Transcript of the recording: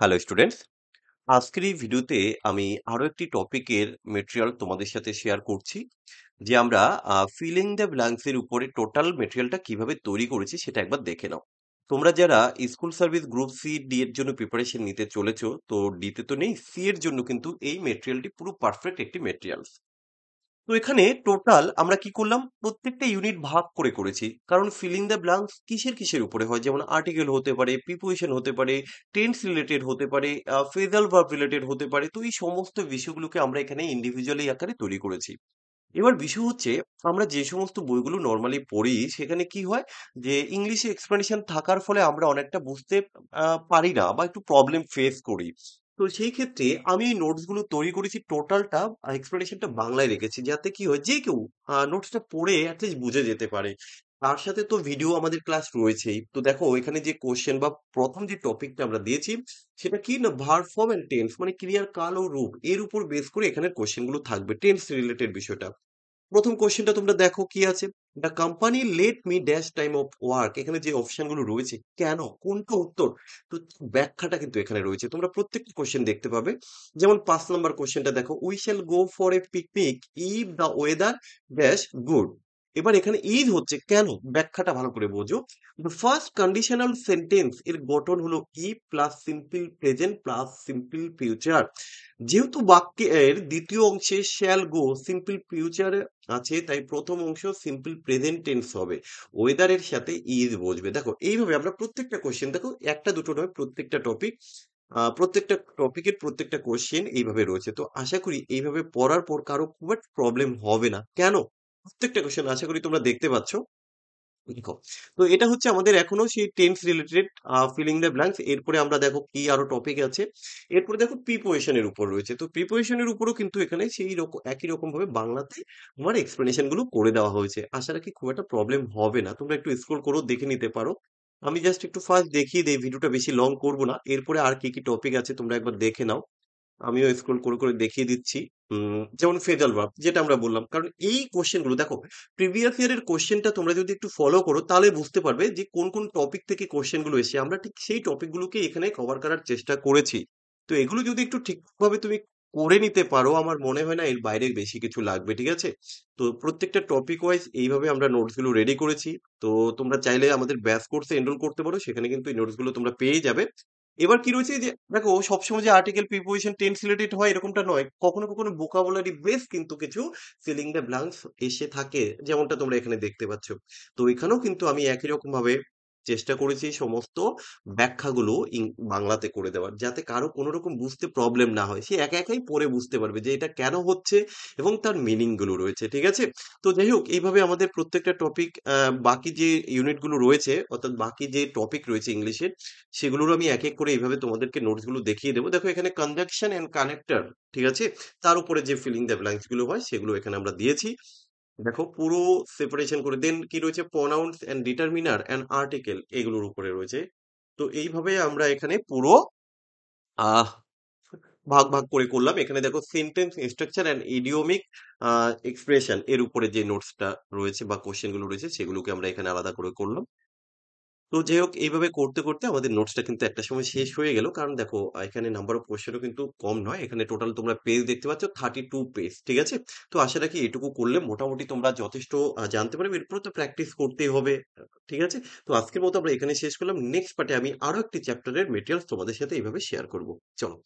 Hello students, আজকের এই ভিডিওতে আমি আরো একটি টপিকের মেটেরিয়াল তোমাদের সাথে শেয়ার করছি যে আমরা ফিলিং দ্য ব্ল্যাঙ্কস এর উপরে টোটাল মেটেরিয়ালটা কিভাবে তৈরি করেছি সেটা একবার দেখে নাও। তোমরা যারা school service group C D এর জন্য প্রিপারেশন নিতে চলেছো, তো ডিতে তো নেই, সি এর জন্য কিন্তু এই মেটেরিয়ালটি পুরো পারফেক্ট একটি মেটেরিয়াল। তো এখানে টোটাল আমরা কি করলাম, প্রত্যেকটা ইউনিট ভাগ করে করেছি, কারণ ফিলিং দ্য ব্ল্যাঙ্কস কিসের কিসের উপরে হয়, যেমন আর্টিকেল হতে পারে, প্রিপোজিশন হতে পারে, টেন্স রিলেটেড হতে পারে, ফ্রেজাল ভার্ব রিলেটেড হতে পারে। তো এই সমস্ত বিষয়গুলোকে আমরা এখানে ইন্ডিভিজুয়ালি আকারে তৈরি করেছি। এবার বিষয় হচ্ছে, আমরা যে সমস্ত বইগুলো নর্মালি পড়ি সেখানে কি হয় যে ইংলিশে এক্সপ্লেনেশন থাকার ফলে আমরা অনেকটা বুঝতে পারি না বা একটু প্রবলেম ফেস করি। তো সেই ক্ষেত্রে আমি এই নোটস গুলো তৈরি করেছি, টোটালটা এক্সপ্লেনেশনটা বাংলায় রেখেছি, যাতে কি হয় যে কেউ নোটসটা পড়ে অ্যাটলিস্ট বুঝে যেতে পারে। তার সাথে তো ভিডিও আমাদের ক্লাস রয়েছেই। তো দেখো এখানে যে কোশ্চেন বা প্রথম যে টপিকটা আমরা দিয়েছি সেটা কি না, ভার্ব ফর্ম এন্ড টেন্স, মানে ক্রিয়ার কাল ও রূপ, এর উপর বেস করে এখানে কোশ্চেন গুলো থাকবে, টেন্স রিলেটেড বিষয়টা। প্রথম কোশ্চেনটা তোমরা দেখো কি আছে, the company let me dash time of work. এখানে যে অপশন গুলো রয়েছে, কেন, কোনটা উত্তর, তো ব্যাখ্যাটা কিন্তু এখানে রয়েছে, তোমরা প্রত্যেকটা কোশ্চেন দেখতে পাবে। যেমন 5 নম্বর কোশ্চেনটা দেখো, we shall go for a picnic if the weather dash good. এবার এখানে ইজ হচ্ছে কেন, ব্যাখ্যাটা ভালো করে বোঝো। দ্য ফার্স্ট কন্ডিশনাল সেন্টেন্স এর গঠন হলো if plus simple present plus simple future. যেহেতু বাক্যের দ্বিতীয় অংশে শ্যাল গো সিম্পল ফিউচারে আছে, তাই প্রথম অংশ সিম্পল প্রেজেন্ট টেন্স হবে, ওয়েদারের সাথে ইজ বসবে। দেখো এইভাবে আমরা প্রত্যেকটা কোশ্চেন, দেখো একটা দুটো নয়, প্রত্যেকটা টপিক, প্রত্যেকটা টপিকের প্রত্যেকটা কোশ্চেন এইভাবে রয়েছে। তো আশা করি এইভাবে পড়ার পর কারো খুব একটা প্রবলেম হবে না। কেন, প্রত্যেকটা কোশ্চেন আশা করি তোমরা দেখতে পাচ্ছ। দেখো, তো এটা হচ্ছে আমাদের এখনো সেই tense related, filling the blanks. এরপরে আমরা দেখো কি আরো টপিক আছে। এরপরে দেখো প্রিপোজিশন এর উপর রয়েছে, তো প্রিপোজিশন এর উপরও কিন্তু এখানে সেই রকম একই রকম ভাবে বাংলাতে আমার এক্সপ্লেনেশন গুলো করে দেওয়া হয়েছে। আশা রাখি খুব একটা প্রবলেম হবে না, তোমরা একটু স্ক্রল করো, দেখে নিতে পারো। আমি জাস্ট একটু ফার্স্ট দেখিয়ে দেই, ভিডিওটা বেশি লং করব না। এরপরে আর কি কি টপিক আছে তোমরা একবার দেখে নাও, আমিও স্ক্রল করে করে দেখিয়ে দিচ্ছি। যেমন ফেজাল ভার্ব যেটা আমরা বললাম, কারণ এই কোশ্চেন গুলো দেখো, প্রিভিয়াস ইয়ারের কোশ্চেনটা তোমরা যদি একটু ফলো করো তাহলে বুঝতে পারবে যে কোন কোন টপিক থেকে কোশ্চেন গুলো এসে, আমরা ঠিক সেই টপিক গুলোকে এখানে কভার করার চেষ্টা করেছি। তো এগুলো যদি একটু ঠিকভাবে তুমি করে নিতে পারো, আমার মনে হয় না এর বাইরে বেশি কিছু লাগবে, ঠিক আছে। তো প্রত্যেকটা টপিক ওয়াইজ এইভাবে আমরা নোটস গুলো রেডি করেছি। তো তোমরা চাইলে আমাদের ব্যাচ কোর্সে এনরোল করতে পারো, সেখানে কিন্তু এই নোটস গুলো তোমরা পেয়ে যাবে। এবার কি রয়েছে যে দেখো, সবসময় যে আর্টিকেল প্রিপোজিশন টেন্স রিলেটেড হয় এরকমটা নয়, কখনো কখনো ভোকাবুলারি বেস কিন্তু কিছু ফিলিং দ্য ব্ল্যাঙ্কস এসে থাকে, যেমনটা তোমরা এখানে দেখতে পাচ্ছ। তো এখানেও কিন্তু আমি একই রকম ভাবে চেষ্টা করেছি সমস্ত ব্যাখ্যাগুলো বাংলাতে করে দেওয়ার, যাতে কারো কোনো রকম বুঝতে প্রবলেম না হয়, সে একা একাই পড়ে বুঝতে পারবে যে এটা কেন হচ্ছে এবং তার মিনিং গুলো রয়েছে, ঠিক আছে। তো যাই হোক, এইভাবে আমাদের প্রত্যেকটা টপিক, বাকি যে ইউনিট গুলো রয়েছে, অর্থাৎ বাকি যে টপিক রয়েছে ইংলিশের, সেগুলোর আমি এক এক করে এইভাবে তোমাদেরকে নোটস গুলো দেখিয়ে দেবো। দেখো এখানে কনজাংশন এন্ড কানেক্টর, ঠিক আছে, তার উপরে যে ফিলিং দ্য ব্ল্যাঙ্কস গুলো হয় সেগুলো এখানে আমরা দিয়েছি। দেখো পুরো সেপারেশন করে, দেন কি রয়েছে, pronouns and determiner and article, এগুলোর উপরে রয়েছে। তো এইভাবে আমরা এখানে পুরো আহ ভাগ ভাগ করে করলাম। এখানে দেখো সেন্টেন্স স্ট্রাকচার এন্ড ইডিওমিক এক্সপ্রেশন এর উপরে যে নোটসটা রয়েছে বা কোশ্চেন গুলো রয়েছে সেগুলোকে আমরা এখানে আলাদা করে করলাম। তো যাই হোক, এইভাবে করতে করতে আমাদের নোটসটা কিন্তু একটা সময় শেষ হয়ে গেল, কারণ দেখো এখানে নাম্বার অফ কোশ্চেনও কিন্তু কম নয়, এখানে টোটাল তোমরা পেজ দেখতে পাচ্ছ 32 পেজ, ঠিক আছে। তো আশা রাখি এটুকু করলে মোটামুটি তোমরা যথেষ্ট জানতে পারবে, এরপরে তো প্র্যাকটিস করতেই হবে, ঠিক আছে। তো আজকের মতো আমরা এখানে শেষ করলাম, নেক্সট পার্টে আমি আরো একটি চ্যাপ্টারের মেটেরিয়ালস তোমাদের সাথে এইভাবে শেয়ার করব। চলো।